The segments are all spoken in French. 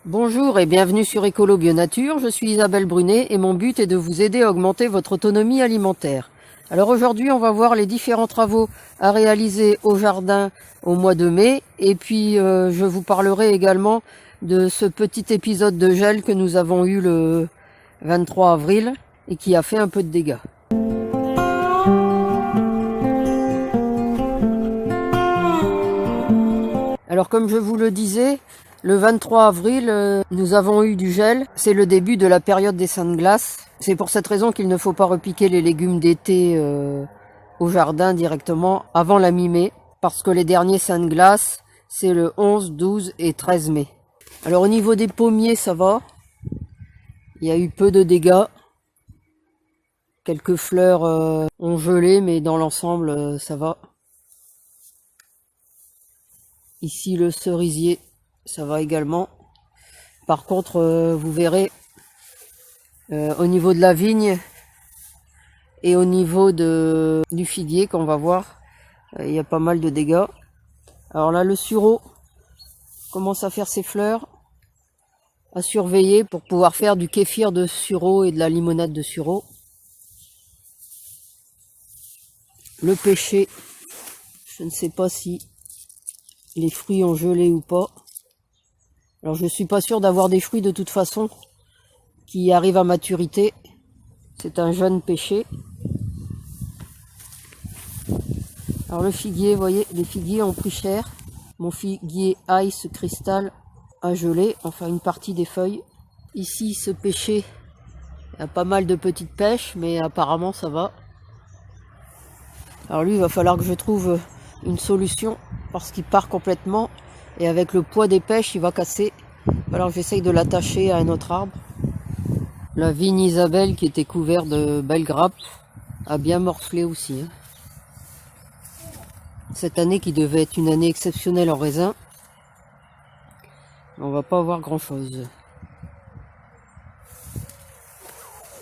Bonjour et bienvenue sur Écolo Bio Nature, je suis Isabelle Brunet et mon but est de vous aider à augmenter votre autonomie alimentaire. Alors aujourd'hui on va voir les différents travaux à réaliser au jardin au mois de mai et puis je vous parlerai également de ce petit épisode de gel que nous avons eu le 23 avril et qui a fait un peu de dégâts. Alors comme je vous le disais, le 23 avril, nous avons eu du gel. C'est le début de la période des saints de glace. C'est pour cette raison qu'il ne faut pas repiquer les légumes d'été au jardin directement avant la mi-mai, parce que les derniers saints de glace, c'est le 11, 12 et 13 mai. Alors au niveau des pommiers, ça va. Il y a eu peu de dégâts. Quelques fleurs ont gelé, mais dans l'ensemble, ça va. Ici, le cerisier, ça va également. Par contre, vous verrez, au niveau de la vigne et au niveau du figuier qu'on va voir, il y a pas mal de dégâts. Alors là, le sureau commence à faire ses fleurs, à surveiller pour pouvoir faire du kéfir de sureau et de la limonade de sureau. Le pêcher, je ne sais pas si les fruits ont gelé ou pas. Alors je suis pas sûr d'avoir des fruits de toute façon qui arrivent à maturité. C'est un jeune pêcher. Alors le figuier, vous voyez, les figuiers ont pris cher. Mon figuier Ice Crystal a gelé, enfin une partie des feuilles. Ici, ce pêcher, il y a pas mal de petites pêches, mais apparemment ça va. Alors lui, il va falloir que je trouve une solution parce qu'il part complètement et avec le poids des pêches, il va casser. Alors j'essaye de l'attacher à un autre arbre. La vigne Isabelle qui était couverte de belles grappes a bien morflé aussi. Cette année qui devait être une année exceptionnelle en raisin, on va pas avoir grand chose.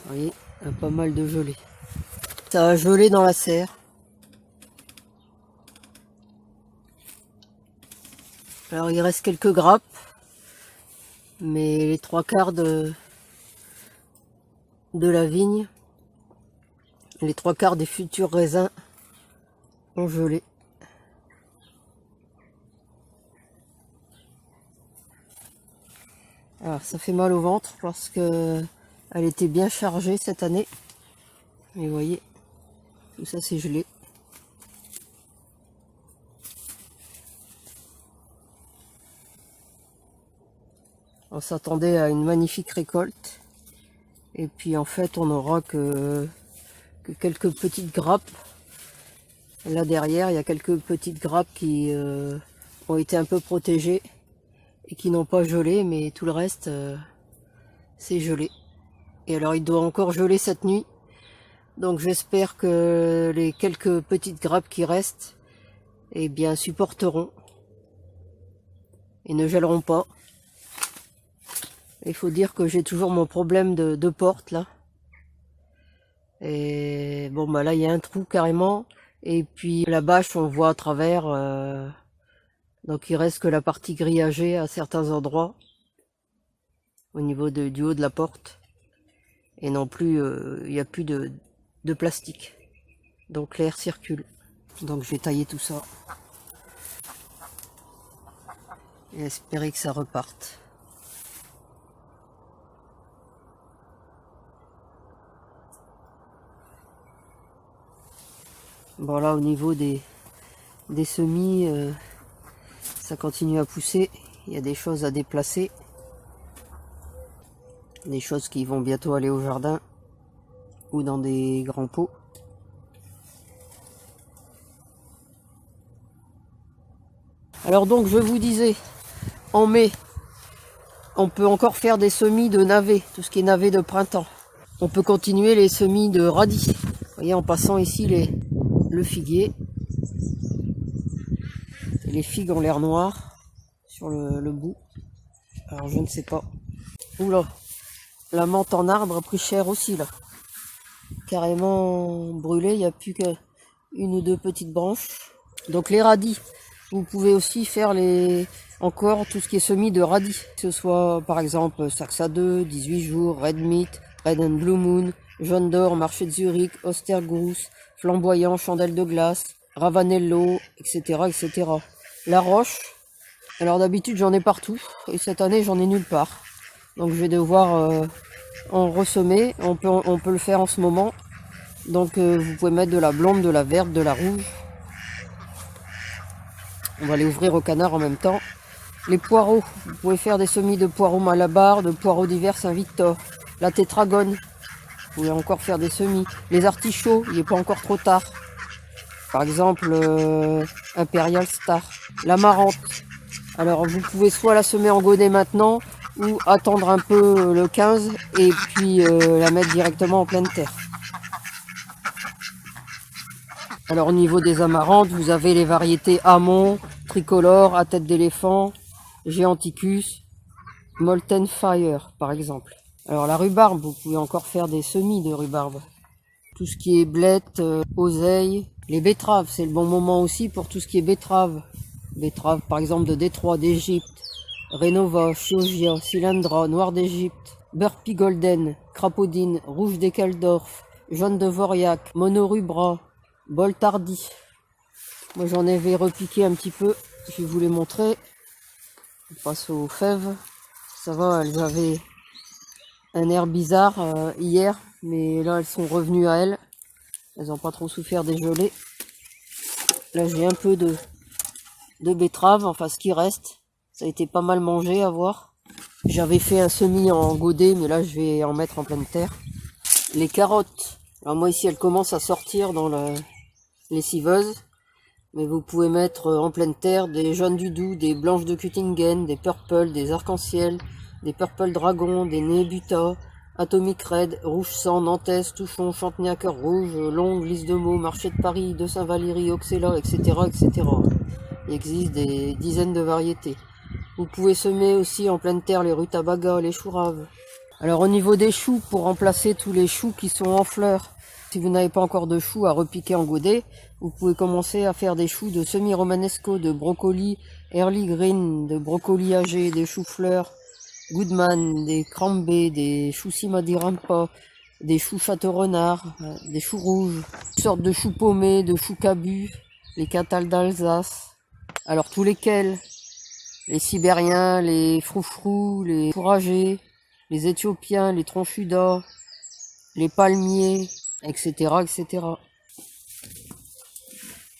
Vous voyez, il y a pas mal de gelée. Ça a gelé dans la serre. Alors il reste quelques grappes, mais les trois quarts de la vigne, les trois quarts des futurs raisins ont gelé. Alors ça fait mal au ventre parce que elle était bien chargée cette année. Et vous voyez, tout ça c'est gelé. On s'attendait à une magnifique récolte. Et puis en fait on n'aura que quelques petites grappes. Là derrière il y a quelques petites grappes qui ont été un peu protégées et qui n'ont pas gelé, mais tout le reste c'est gelé. Et alors il doit encore geler cette nuit. Donc j'espère que les quelques petites grappes qui restent, eh bien, supporteront et ne gèleront pas. Il faut dire que j'ai toujours mon problème de porte là. Et bon bah là il y a un trou carrément. Et puis la bâche on voit à travers. Donc il reste que la partie grillagée à certains endroits. Au niveau du haut de la porte. Et non plus il n'y a plus de plastique. Donc l'air circule. Donc je vais tailler tout ça. Et espérer que ça reparte. Bon là au niveau des semis, ça continue à pousser. Il y a des choses à déplacer. Des choses qui vont bientôt aller au jardin. Ou dans des grands pots. Alors donc je vous disais, en mai, on peut encore faire des semis de navets, tout ce qui est navet de printemps. On peut continuer les semis de radis. Vous voyez, en passant ici le figuier. Et les figues ont l'air noires sur le bout. Alors je ne sais pas. Oula, la menthe en arbre a pris cher aussi là. Carrément brûlée, il n'y a plus qu'une ou deux petites branches. Donc les radis, Vous pouvez aussi faire encore tout ce qui est semis de radis, que ce soit par exemple Saxa 2, 18 jours, Red Meat, Red and Blue Moon, Jaune d'Or, Marché de Zurich, Ostergousse, Flamboyant, Chandelle de glace, Ravanello, etc., etc. La roche, alors d'habitude j'en ai partout, et cette année j'en ai nulle part. Donc je vais devoir en ressemer, on peut le faire en ce moment. Donc vous pouvez mettre de la blonde, de la verte, de la rouge. On va les ouvrir au canard en même temps. Les poireaux, vous pouvez faire des semis de poireaux Malabar, de poireaux d'hiver Saint-Victor. La tétragone, vous pouvez encore faire des semis. Les artichauts, il n'est pas encore trop tard. Par exemple, Imperial Star. L'amarante, alors vous pouvez soit la semer en godet maintenant, ou attendre un peu le 15 et puis la mettre directement en pleine terre. Alors au niveau des amarantes, vous avez les variétés Amont, Tricolore, à tête d'éléphant, Géanticus, Molten Fire par exemple. Alors la rhubarbe, vous pouvez encore faire des semis de rhubarbe. Tout ce qui est blette, oseille, les betteraves, c'est le bon moment aussi pour tout ce qui est betterave. Betterave par exemple de Détroit, d'Égypte, Renova, Chioggia, Cylindra, Noir d'Égypte, Burpee Golden, Crapaudine, Rouge d'Ekeldorf, Jaune de Voriac, Monorubra, Boltardi. Moi j'en avais repiqué un petit peu, je vais vous les montrer. On passe aux fèves. Ça va, elles avaient un air bizarre hier, mais là elles sont revenues à elles. Elles n'ont pas trop souffert des gelées. Là j'ai un peu de betterave, enfin ce qui reste. Ça a été pas mal mangé à voir. J'avais fait un semis en godet, mais là je vais en mettre en pleine terre. Les carottes. Alors moi ici elles commencent à sortir dans les civeuses. Mais vous pouvez mettre en pleine terre des jaunes du doux, des blanches de Cuttingen, des purple, des arc-en-ciel, des purple dragon, des nébuta, atomic red, rouge sang, nantes, touchon, chantenay à cœur rouge, longue, lisse de mots, marché de Paris, de Saint-Valery, oxella, etc., etc. Il existe des dizaines de variétés. Vous pouvez semer aussi en pleine terre les rutabagas, les choux raves. Alors au niveau des choux, pour remplacer tous les choux qui sont en fleurs, si vous n'avez pas encore de choux à repiquer en godet, vous pouvez commencer à faire des choux de semi-romanesco, de brocoli early green, de brocoli âgé, des choux-fleurs Goodman, des crambés, des choux simadirampa, des choux château-renard, des choux rouges, toutes sortes de choux paumés, de choux cabus, les catales d'Alsace. Alors tous lesquels? Les sibériens, les froufrous, les fourragers, les éthiopiens, les tronchudas, les palmiers, etc., etc.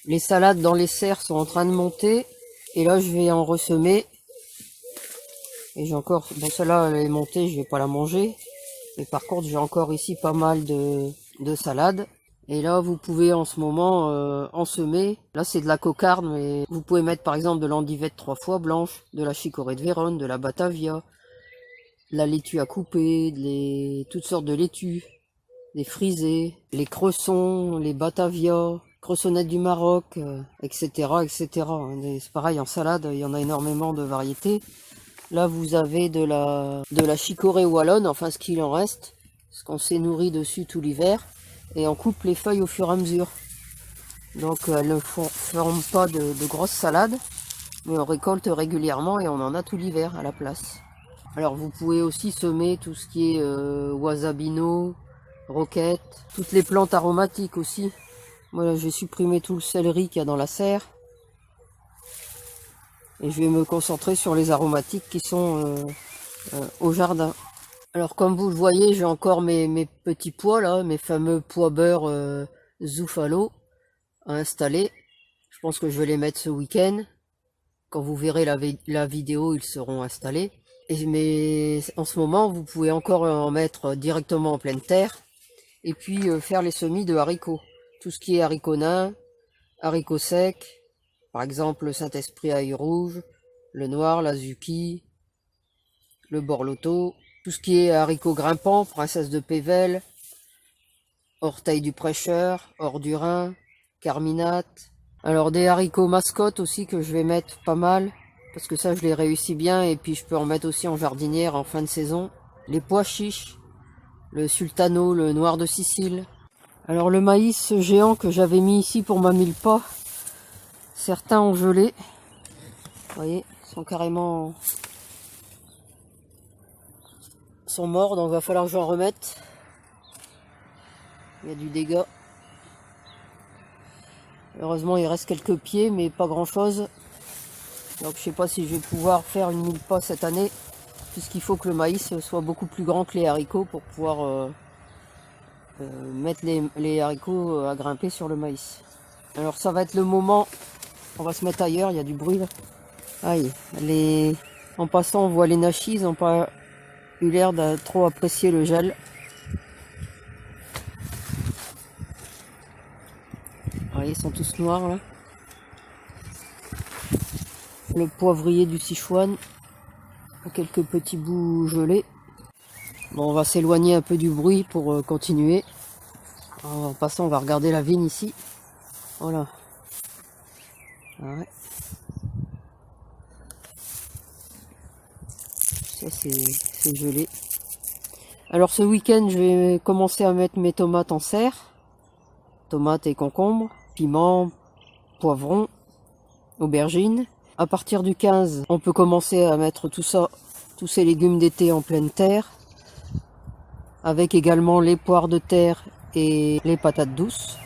Les salades dans les serres sont en train de monter. Et là, je vais en ressemer. Et j'ai encore... Bon, celle-là, elle est montée, je vais pas la manger. Mais par contre, j'ai encore ici pas mal de salades. Et là, vous pouvez en ce moment en semer. Là, c'est de la cocarde, mais vous pouvez mettre par exemple de l'endivette 3 fois blanche, de la chicorée de Vérone, de la batavia, de la laitue à couper, toutes sortes de laitues, des frisés, les cressons, les batavia, cressonnettes du Maroc, etc., etc. C'est pareil, en salade, il y en a énormément de variétés. Là, vous avez de la chicorée wallonne, enfin ce qu'il en reste, parce qu'on s'est nourri dessus tout l'hiver. Et on coupe les feuilles au fur et à mesure. Donc elles ne forment pas de grosses salades, mais on récolte régulièrement et on en a tout l'hiver à la place. Alors vous pouvez aussi semer tout ce qui est wasabino, roquette, toutes les plantes aromatiques aussi. Moi j'ai supprimé tout le céleri qu'il y a dans la serre. Et je vais me concentrer sur les aromatiques qui sont au jardin. Alors comme vous le voyez, j'ai encore mes petits pois là, mes fameux pois beurre Zufalo à installer. Je pense que je vais les mettre ce week-end. Quand vous verrez la vidéo, ils seront installés. Mais en ce moment, vous pouvez encore en mettre directement en pleine terre. Et puis faire les semis de haricots. Tout ce qui est haricots nains, haricots secs. Par exemple le Saint-Esprit à œil rouge, le noir, la zucchini, le borlotto. Tout ce qui est haricots grimpants, princesse de Pével, orteil du prêcheur, hors du Rhin, carminate. Alors des haricots mascottes aussi que je vais mettre pas mal, parce que ça je les réussis bien et puis je peux en mettre aussi en jardinière en fin de saison. Les pois chiches, le sultano, le noir de Sicile. Alors le maïs géant que j'avais mis ici pour ma mille pas, certains ont gelé. Vous voyez, ils sont carrément... sont morts, donc il va falloir que j'en remette. Il y a du dégât. Heureusement, il reste quelques pieds, mais pas grand chose. Donc je sais pas si je vais pouvoir faire une mille-pas cette année, puisqu'il faut que le maïs soit beaucoup plus grand que les haricots pour pouvoir mettre les haricots à grimper sur le maïs. Alors ça va être le moment, on va se mettre ailleurs, il y a du bruit là. Aïe, en passant on voit les nachis, ils n'ont pas eu l'air de trop apprécier le gel. Ils sont tous noirs là. Le poivrier du Sichuan, quelques petits bouts gelés. Bon, on va s'éloigner un peu du bruit pour continuer. En passant, on va regarder la vigne ici. Voilà. Ouais. Ça c'est gelé. Alors ce week-end, je vais commencer à mettre mes tomates en serre. Tomates et concombres, piments, poivrons, aubergines. À partir du 15, on peut commencer à mettre tout ça, tous ces légumes d'été en pleine terre, avec également les poires de terre et les patates douces.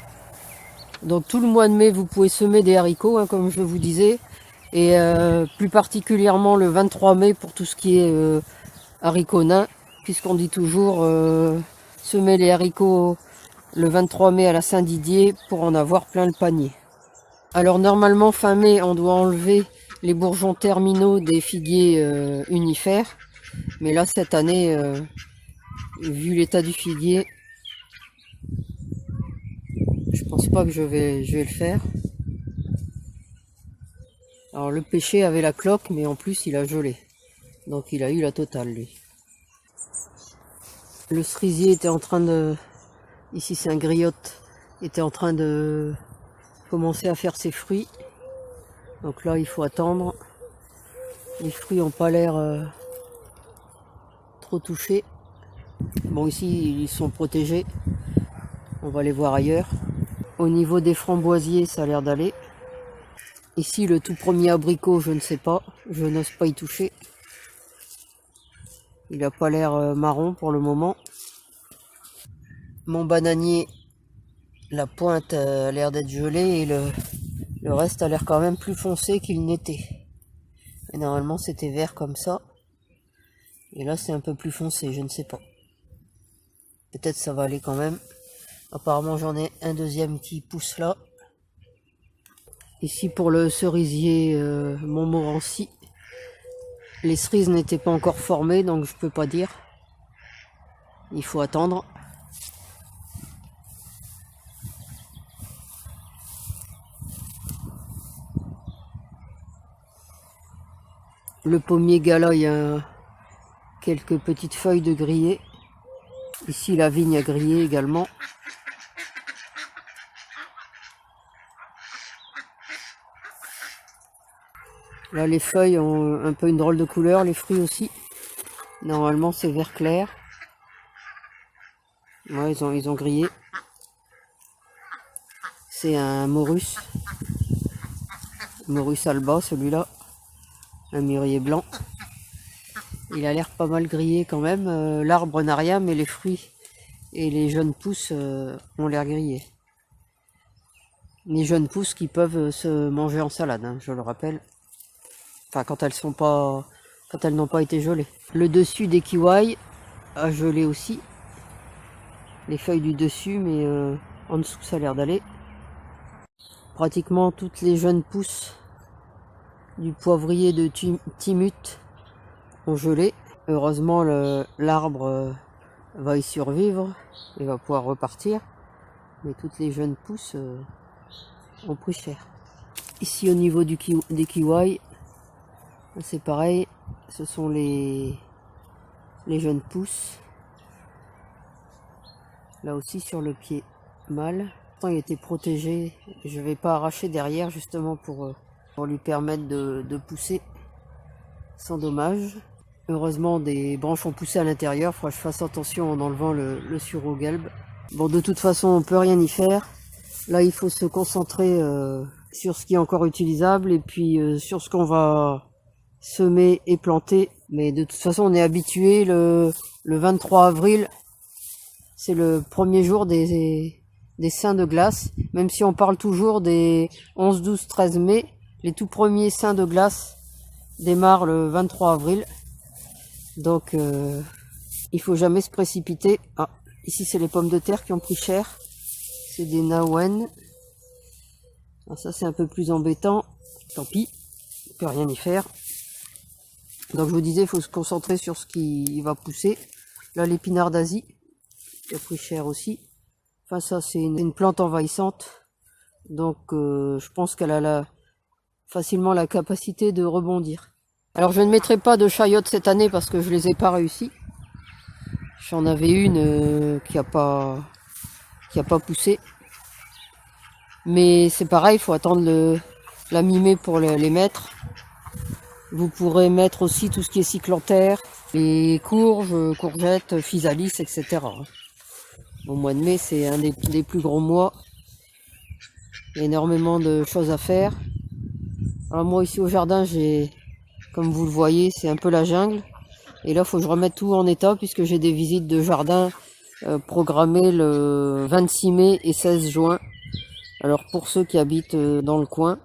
Donc tout le mois de mai, vous pouvez semer des haricots, hein, comme je vous disais, et plus particulièrement le 23 mai pour tout ce qui est haricots nains, puisqu'on dit toujours semer les haricots le 23 mai à la Saint-Didier pour en avoir plein le panier. Alors normalement fin mai, on doit enlever les bourgeons terminaux des figuiers unifères, mais là cette année, vu l'état du figuier, je pense pas que je vais le faire. Alors le pêcher avait la cloque, mais en plus il a gelé, donc il a eu la totale lui. Le cerisier était en train de, ici c'est un griotte, était en train de commencer à faire ses fruits. Donc là il faut attendre. Les fruits n'ont pas l'air trop touchés. Bon ici ils sont protégés. On va les voir ailleurs. Au niveau des framboisiers ça a l'air d'aller. Ici le tout premier abricot je ne sais pas. Je n'ose pas y toucher. Il n'a pas l'air marron pour le moment. Mon bananier, la pointe a l'air d'être gelée et le reste a l'air quand même plus foncé qu'il n'était. Et normalement c'était vert comme ça. Et là c'est un peu plus foncé, je ne sais pas. Peut-être ça va aller quand même. Apparemment j'en ai un deuxième qui pousse là. Ici pour le cerisier Montmorency. Les cerises n'étaient pas encore formées donc je peux pas dire. Il faut attendre. Le pommier gala, il y a quelques petites feuilles de grillé. Ici la vigne a grillé également. Là les feuilles ont un peu une drôle de couleur, les fruits aussi. Normalement c'est vert clair. Ouais, ils ont grillé. C'est un Morus. Morus alba celui-là. Un mûrier blanc. Il a l'air pas mal grillé quand même. L'arbre n'a rien mais les fruits et les jeunes pousses ont l'air grillés. Les jeunes pousses qui peuvent se manger en salade, hein, je le rappelle. Enfin, quand elles n'ont pas été gelées. Le dessus des kiwis a gelé aussi. Les feuilles du dessus, mais en dessous ça a l'air d'aller. Pratiquement toutes les jeunes pousses du poivrier de Timut ont gelé. Heureusement l'arbre va y survivre et va pouvoir repartir. Mais toutes les jeunes pousses ont pris cher. Ici au niveau des kiwis, c'est pareil, ce sont les jeunes pousses. Là aussi sur le pied mâle. Il était protégé, je ne vais pas arracher derrière justement pour lui permettre de pousser sans dommage. Heureusement des branches ont poussé à l'intérieur, il faudra que je fasse attention en enlevant le sureau galbe. Bon de toute façon on peut rien y faire. Là il faut se concentrer sur ce qui est encore utilisable et puis sur ce qu'on va semer et planter. Mais de toute façon, on est habitué, le 23 avril, c'est le premier jour des seins de glace. Même si on parle toujours des 11, 12, 13 mai, les tout premiers seins de glace démarrent le 23 avril. Donc, il faut jamais se précipiter. Ah, ici, c'est les pommes de terre qui ont pris cher. C'est des Nawen. Alors ça, c'est un peu plus embêtant. Tant pis, on peut rien y faire. Donc, je vous disais, il faut se concentrer sur ce qui va pousser. Là, l'épinard d'Asie, qui a pris cher aussi. Enfin, ça, c'est une plante envahissante. Donc, je pense qu'elle a facilement la capacité de rebondir. Alors, je ne mettrai pas de chayotte cette année parce que je les ai pas réussi. J'en avais une qui a pas poussé. Mais c'est pareil, il faut attendre la mi-mai pour les mettre. Vous pourrez mettre aussi tout ce qui est cyclanthère, les courges, courgettes, physalis, etc. Au mois de mai, c'est un des plus gros mois. Il y a énormément de choses à faire. Alors moi ici au jardin, comme vous le voyez, c'est un peu la jungle. Et là, il faut que je remette tout en état puisque j'ai des visites de jardin programmées le 26 mai et 16 juin. Alors pour ceux qui habitent dans le coin,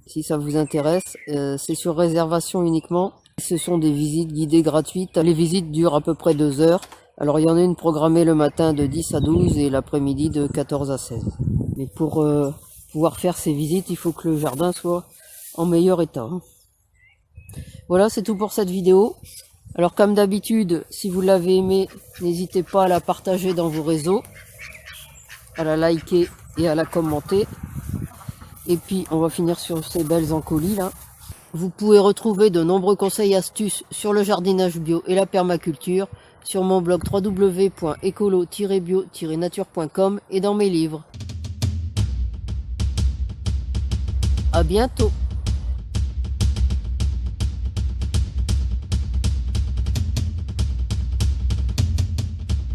si ça vous intéresse, c'est sur réservation uniquement. Ce sont des visites guidées gratuites. Les visites durent à peu près 2 heures. Alors il y en a une programmée le matin de 10 à 12 et l'après-midi de 14 à 16. Mais pour pouvoir faire ces visites, il faut que le jardin soit en meilleur état. Voilà, c'est tout pour cette vidéo. Alors comme d'habitude, si vous l'avez aimé, n'hésitez pas à la partager dans vos réseaux, à la liker et à la commenter. Et puis on va finir sur ces belles encolis là. Vous pouvez retrouver de nombreux conseils et astuces sur le jardinage bio et la permaculture sur mon blog www.écolo-bio-nature.com et dans mes livres. À bientôt!